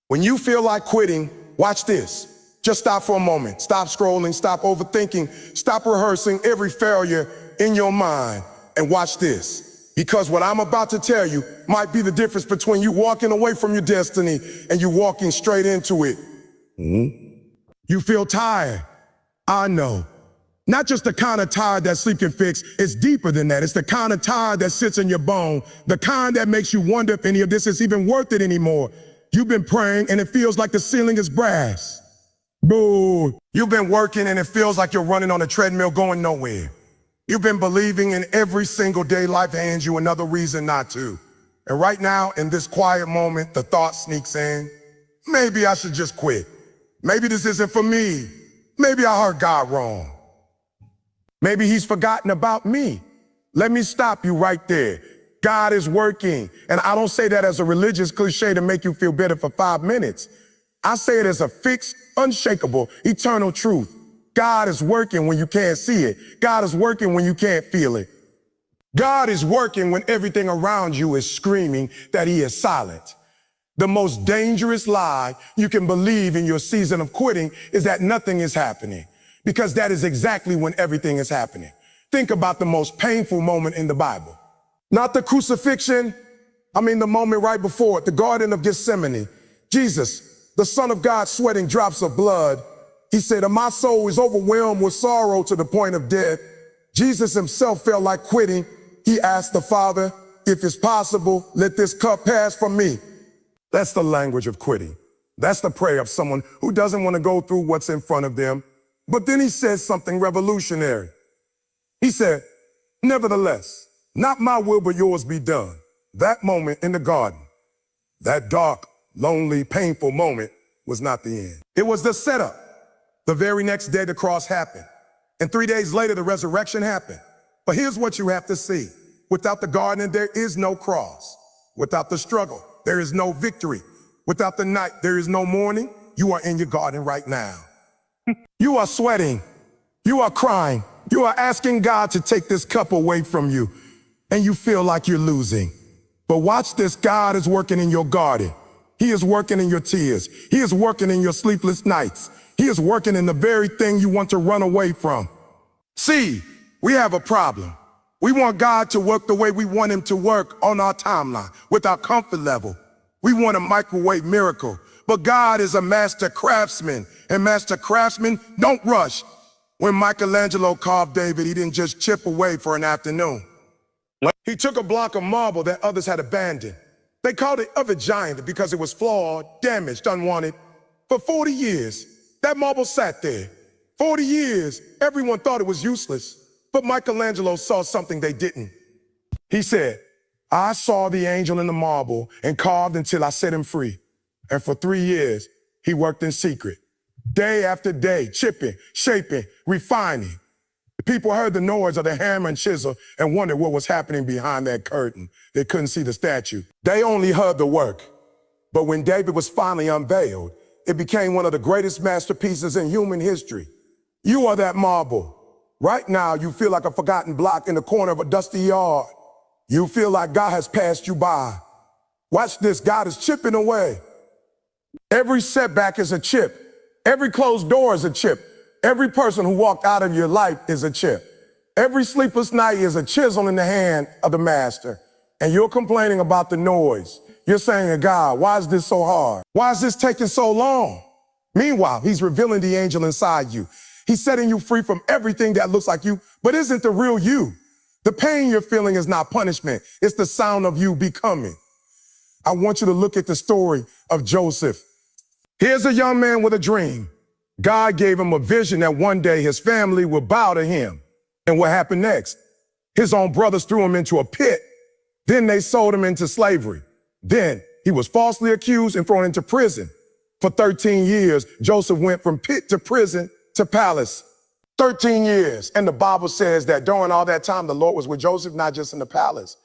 When you feel like quitting, watch this. Just stop for a moment. Stop scrolling, stop overthinking, stop rehearsing every failure in your mind, and watch this. Because what I'm about to tell you might be the difference between you walking away from your destiny and you walking straight into it. You feel tired. I know. Not just the kind of tired that sleep can fix, it's deeper than that. It's the kind of tired that sits in your bone, the kind that makes you wonder if any of this is even worth it anymore. You've been praying and it feels like the ceiling is brass. Boo! You've been working and it feels like you're running on a treadmill going nowhere. You've been believing in every single day life hands you another reason not to. And right now, in this quiet moment, the thought sneaks in, maybe I should just quit. Maybe this isn't for me. Maybe I heard God wrong. Maybe he's forgotten about me. Let me stop you right there. God is working. And I don't say that as a religious cliche to make you feel better for 5 minutes. I say it as a fixed, unshakable, eternal truth. God is working when you can't see it. God is working when you can't feel it. God is working when everything around you is screaming that he is silent. The most dangerous lie you can believe in your season of quitting is that nothing is happening, because that is exactly when everything is happening. Think about the most painful moment in the Bible. Not the crucifixion, the moment right before it, the Garden of Gethsemane. Jesus, the Son of God, sweating drops of blood. He said, my soul is overwhelmed with sorrow to the point of death. Jesus himself felt like quitting. He asked the Father, if it's possible, let this cup pass from me. That's the language of quitting. That's the prayer of someone who doesn't want to go through what's in front of them. But then he says something revolutionary. He said, nevertheless, not my will, but yours be done. That moment in the garden, that dark, lonely, painful moment was not the end. It was the setup. The very next day, the cross happened. And 3 days later, the resurrection happened. But here's what you have to see. Without the garden, there is no cross. Without the struggle, there is no victory. Without the night, there is no morning. You are in your garden right now. You are sweating. You are crying. You are asking God to take this cup away from you. And you feel like you're losing. But watch this. God is working in your garden. He is working in your tears. He is working in your sleepless nights. He is working in the very thing you want to run away from. See, we have a problem. We want God to work the way we want him to work on our timeline, with our comfort level. We want a microwave miracle. But God is a master craftsman, and master craftsmen don't rush. When Michelangelo carved David, he didn't just chip away for an afternoon. He took a block of marble that others had abandoned. They called it of a giant because it was flawed, damaged, unwanted. For 40 years, that marble sat there. 40 years, everyone thought it was useless. But Michelangelo saw something they didn't. He said, I saw the angel in the marble and carved until I set him free. And for 3 years, he worked in secret. Day after day, chipping, shaping, refining. The people heard the noise of the hammer and chisel and wondered what was happening behind that curtain. They couldn't see the statue. They only heard the work. But when David was finally unveiled, it became one of the greatest masterpieces in human history. You are that marble. Right now, you feel like a forgotten block in the corner of a dusty yard. You feel like God has passed you by. Watch this. God is chipping away. Every setback is a chip. Every closed door is a chip. Every person who walked out of your life is a chip. Every sleepless night is a chisel in the hand of the master. And you're complaining about the noise. You're saying to God, why is this so hard? Why is this taking so long? Meanwhile, he's revealing the angel inside you. He's setting you free from everything that looks like you, but isn't the real you. The pain you're feeling is not punishment. It's the sound of you becoming. I want you to look at the story of Joseph. Here's a young man with a dream. God gave him a vision that one day his family would bow to him. And what happened next? His own brothers threw him into a pit. Then they sold him into slavery. Then he was falsely accused and thrown into prison. For 13 years, Joseph went from pit to prison to palace. 13 years. And the Bible says that during all that time, the Lord was with Joseph, not just in the palace,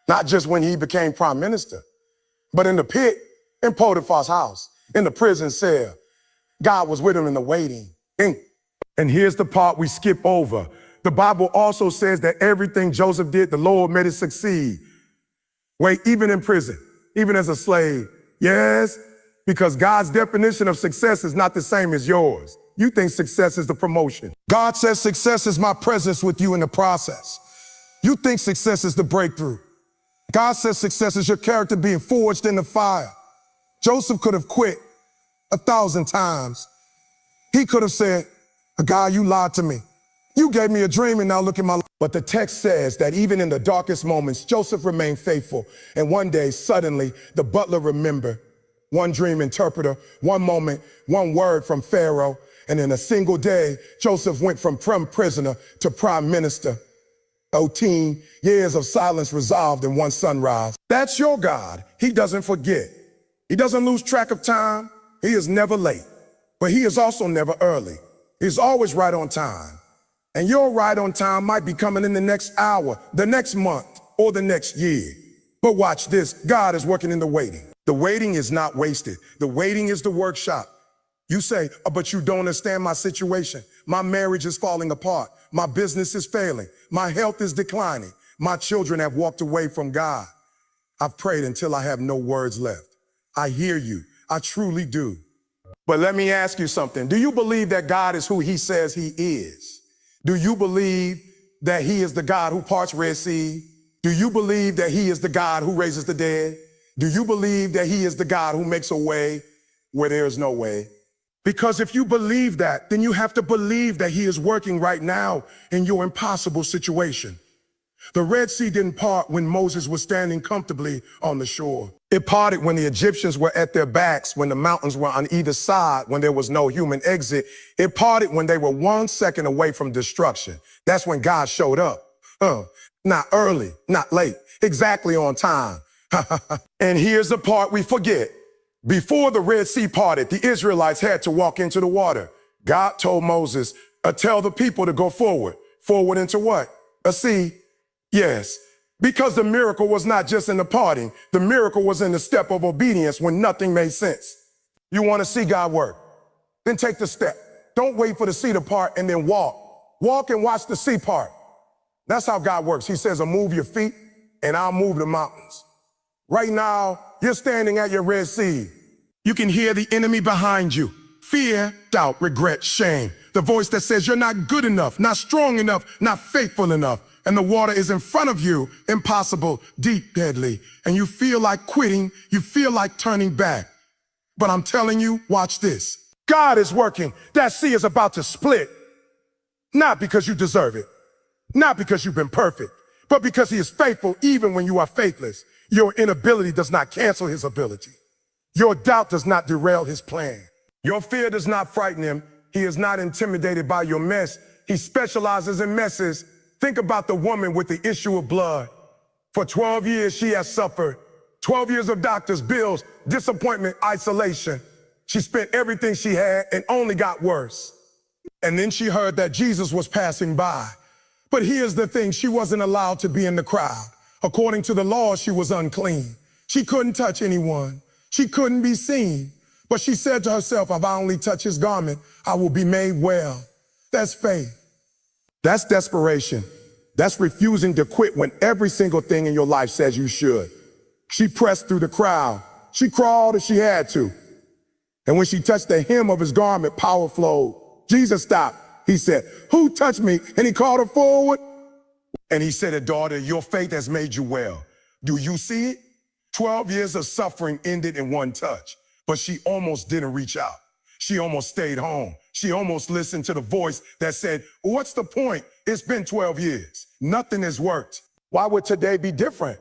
not just when he became prime minister, but in the pit, in Potiphar's house, in the prison cell. God was with him in the waiting. And here's the part we skip over. The Bible also says that everything Joseph did, the Lord made it succeed. Wait, even in prison, even as a slave. Yes, Because God's definition of success is not the same as yours. You think success is the promotion. God says success is my presence with you in the process. You think success is the breakthrough. God says success is your character being forged in the fire. Joseph could have quit 1,000 times. He could have said, God, you lied to me. You gave me a dream and now look at my life. But the text says that even in the darkest moments, Joseph remained faithful. And one day, suddenly, the butler remembered one dream interpreter, one moment, one word from Pharaoh. And in a single day, Joseph went from prisoner to prime minister. 18 years of silence resolved in one sunrise. That's your God. He doesn't forget. He doesn't lose track of time. He is never late, but he is also never early. He's always right on time. And your right on time might be coming in the next hour, the next month, or the next year. But watch this. God is working in the waiting. The waiting is not wasted. The waiting is the workshop. You say, but you don't understand my situation. My marriage is falling apart. My business is failing. My health is declining. My children have walked away from God. I've prayed until I have no words left. I hear you. I truly do. But let me ask you something. Do you believe that God is who he says he is? Do you believe that he is the God who parts Red Sea? Do you believe that he is the God who raises the dead? Do you believe that he is the God who makes a way where there is no way? Because if you believe that, then you have to believe that he is working right now in your impossible situation. The Red Sea didn't part when Moses was standing comfortably on the shore. It parted when the Egyptians were at their backs, when the mountains were on either side, when there was no human exit. It parted when they were 1 second away from destruction. That's when God showed up. Not early, not late, exactly on time. And here's the part we forget. Before the Red Sea parted, the Israelites had to walk into the water. God told Moses, tell the people to go forward. Forward into what? A sea. Yes, because the miracle was not just in the parting. The miracle was in the step of obedience when nothing made sense. You want to see God work? Then take the step. Don't wait for the sea to part and then walk. Walk and watch the sea part. That's how God works. He says, move your feet and I'll move the mountains. Right now, you're standing at your Red Sea. You can hear the enemy behind you. Fear, doubt, regret, shame. The voice that says you're not good enough, not strong enough, not faithful enough. And the water is in front of you, impossible, deep, deadly. And you feel like quitting, you feel like turning back. But I'm telling you, watch this. God is working. That sea is about to split. Not because you deserve it, not because you've been perfect, but because he is faithful even when you are faithless. Your inability does not cancel his ability. Your doubt does not derail his plan. Your fear does not frighten him. He is not intimidated by your mess. He specializes in messes. Think about the woman with the issue of blood. For 12 years, she has suffered. 12 years of doctors' bills, disappointment, isolation. She spent everything she had and only got worse. And then she heard that Jesus was passing by. But here's the thing, she wasn't allowed to be in the crowd. According to the law, she was unclean. She couldn't touch anyone. She couldn't be seen. But she said to herself, if I only touch his garment, I will be made well. That's faith. That's desperation. That's refusing to quit when every single thing in your life says you should. She pressed through the crowd. She crawled as she had to. And when she touched the hem of his garment, power flowed. Jesus stopped. He said, who touched me? And he called her forward. And he said, daughter, your faith has made you well. Do you see it? 12 years of suffering ended in one touch. But she almost didn't reach out. She almost stayed home. She almost listened to the voice that said, what's the point? It's been 12 years. Nothing has worked. Why would today be different?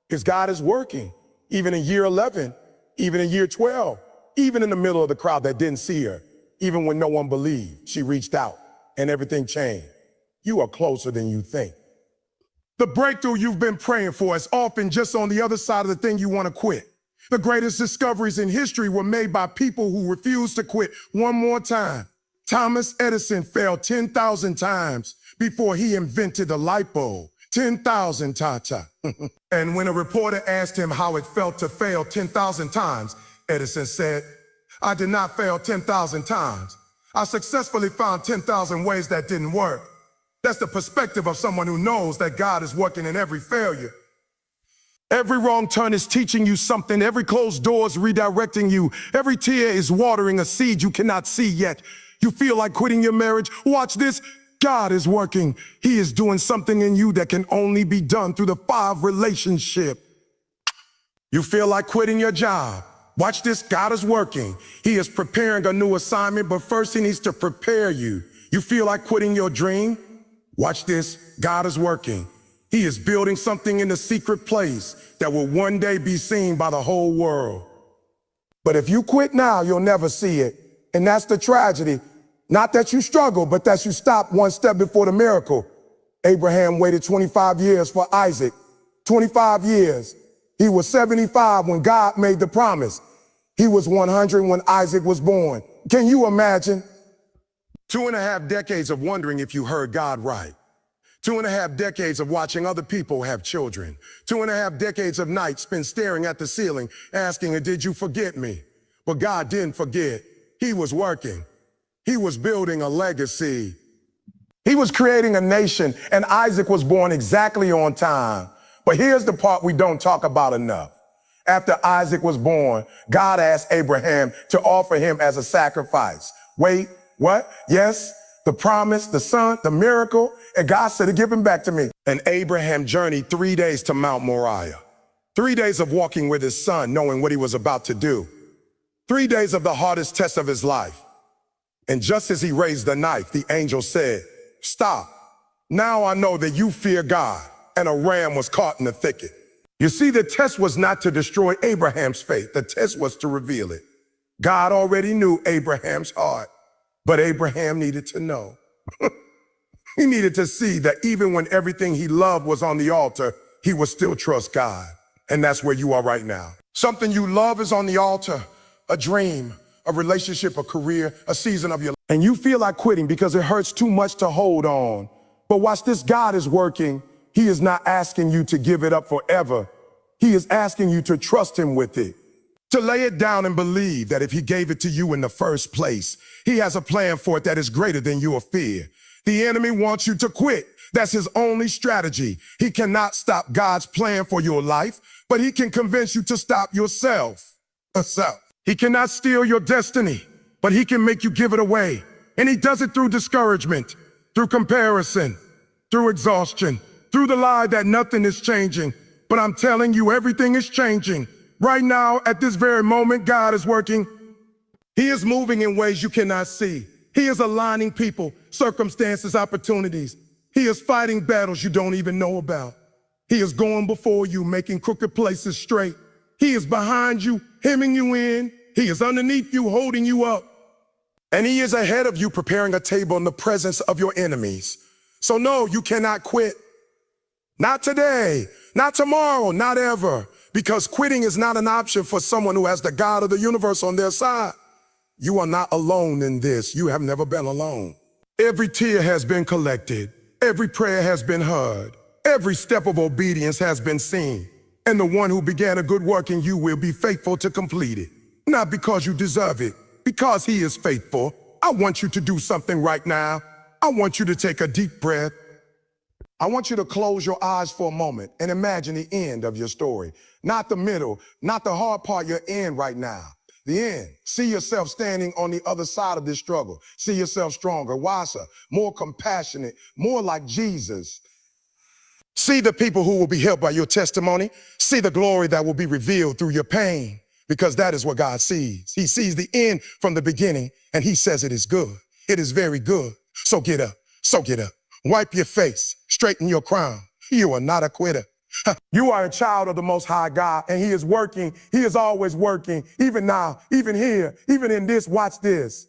Because God is working. Even in year 11, even in year 12, even in the middle of the crowd that didn't see her, even when no one believed, she reached out and everything changed. You are closer than you think. The breakthrough you've been praying for is often just on the other side of the thing you want to quit. The greatest discoveries in history were made by people who refused to quit one more time. Thomas Edison failed 10,000 times before he invented the light bulb. 10,000 ta-ta. And when a reporter asked him how it felt to fail 10,000 times, Edison said, I did not fail 10,000 times. I successfully found 10,000 ways that didn't work. That's the perspective of someone who knows that God is working in every failure. Every wrong turn is teaching you something. Every closed door is redirecting you. Every tear is watering a seed you cannot see yet. You feel like quitting your marriage? Watch this. God is working. He is doing something in you that can only be done through the 5 relationship. You feel like quitting your job? Watch this. God is working. He is preparing a new assignment, but first he needs to prepare you. You feel like quitting your dream? Watch this. God is working. He is building something in the secret place that will one day be seen by the whole world. But if you quit now, you'll never see it. And that's the tragedy. Not that you struggle, but that you stop one step before the miracle. Abraham waited 25 years for Isaac. 25 years. He was 75 when God made the promise. He was 100 when Isaac was born. Can you imagine? 2.5 decades of wondering if you heard God right. 2.5 decades of watching other people have children. 2.5 decades of nights spent staring at the ceiling, asking, did you forget me? But God didn't forget. He was working. He was building a legacy. He was creating a nation, and Isaac was born exactly on time. But here's the part we don't talk about enough. After Isaac was born, God asked Abraham to offer him as a sacrifice. Wait, what? Yes, the promise, the son, the miracle, and God said, give him back to me. And Abraham journeyed 3 days to Mount Moriah. 3 days of walking with his son, knowing what he was about to do. 3 days of the hardest test of his life. And just as he raised the knife, the angel said, stop. Now I know that you fear God. And a ram was caught in the thicket. You see, the test was not to destroy Abraham's faith. The test was to reveal it. God already knew Abraham's heart, but Abraham needed to know. He needed to see that even when everything he loved was on the altar, he would still trust God. And that's where you are right now. Something you love is on the altar, a dream, a relationship, a career, a season of your life. And you feel like quitting because it hurts too much to hold on. But watch this, God is working. He is not asking you to give it up forever. He is asking you to trust him with it, to lay it down and believe that if he gave it to you in the first place, he has a plan for it that is greater than your fear. The enemy wants you to quit. That's his only strategy. He cannot stop God's plan for your life, but he can convince you to stop yourself. He cannot steal your destiny, but he can make you give it away. And he does it through discouragement, through comparison, through exhaustion, through the lie that nothing is changing. But I'm telling you, everything is changing. Right now, at this very moment, God is working. He is moving in ways you cannot see. He is aligning people, circumstances, opportunities. He is fighting battles you don't even know about. He is going before you, making crooked places straight. He is behind you, hemming you in. He is underneath you, holding you up. And he is ahead of you, preparing a table in the presence of your enemies. So no, you cannot quit. Not today, not tomorrow, not ever. Because quitting is not an option for someone who has the God of the universe on their side. You are not alone in this. You have never been alone. Every tear has been collected. Every prayer has been heard. Every step of obedience has been seen. And the one who began a good work in you will be faithful to complete it. Not because you deserve it, because he is faithful. I want you to do something right now. I want you to take a deep breath. I want you to close your eyes for a moment and imagine the end of your story. Not the middle, not the hard part you're in right now. The end. See yourself standing on the other side of this struggle. See yourself stronger, wiser, more compassionate, more like Jesus. See the people who will be helped by your testimony. See the glory that will be revealed through your pain, because that is what God sees. He sees the end from the beginning, and he says it is good. It is very good. So get up. So get up. Wipe your face. Straighten your crown. You are not a quitter. You are a child of the Most High God, and he is working. He is always working, even now, even here, even in this. Watch this.